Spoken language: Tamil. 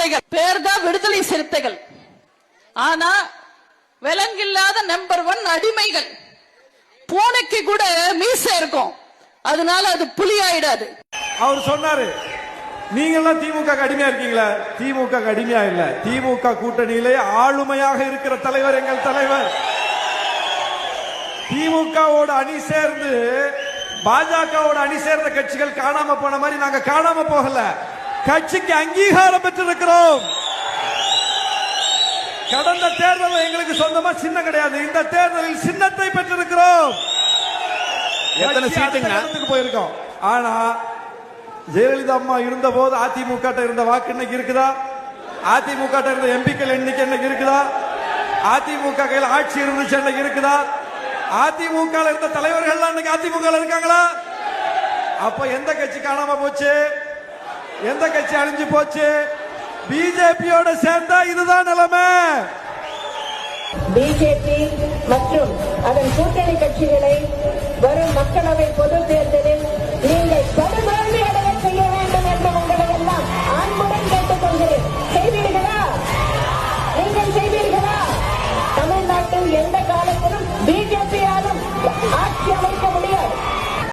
சிறுத்தைகள் பேர் தான் விடுதலை சிறுத்தைகள். ஆனா விலங்கில்லாத நம்பர் 1 அடிமைகள். பூனைக்கு கூட மீச இருக்கும், அதனால அது புலி ஆயிடாது. அவர் சொன்னாரு, நீங்க எல்லாம் திமுக அடிமையா இருக்கீங்களா? திமுக அடிமையா இல்ல. திமுக கூட்டணியிலே ஆளுமையாக இருக்கிற தலைவர் எங்கள் தலைவர். திமுகவோட அணி சேர்ந்து பாஜகவோட அணி சேர்ந்த கட்சிகள் காணாம போன மாதிரி நாங்க காணாம போகல, கட்சிக்கு அங்கீகாரம் பெற்றிருக்கிறோம். கடந்த தேர்தலில் எங்களுக்கு சொந்தமா சின்னம் கிடையாது, இந்த தேர்தலில் சின்னத்தை பெற்றிருக்கிறோம். எத்தனை சீட்டுக்கு போயிருக்கோம். ஆனா ஜெயலலிதா அம்மா இருந்த போது அதிமுக இருந்த வாக்கு இன்னைக்கு இருக்குதா? அதிமுக இருந்த எம்பிக்கள் எண்ணிக்கை இன்னைக்கு இருக்குதா? அதிமுக கையில் ஆட்சி இருந்துச்சு இன்னைக்கு இருக்குதா? அதிமுக இருந்த தலைவர்கள் இன்னைக்கு அதிமுக இருக்காங்களா? அப்ப எந்த கட்சி காணாம போச்சு? எந்த கட்சி அழிஞ்சு போச்சு? பிஜேபியோட சேர்ந்தா இதுதான் நிலைமை. பிஜேபி மற்றும் அதன் கூட்டணி கட்சிகளை வரும் மக்களவை பொது தேர்தலில்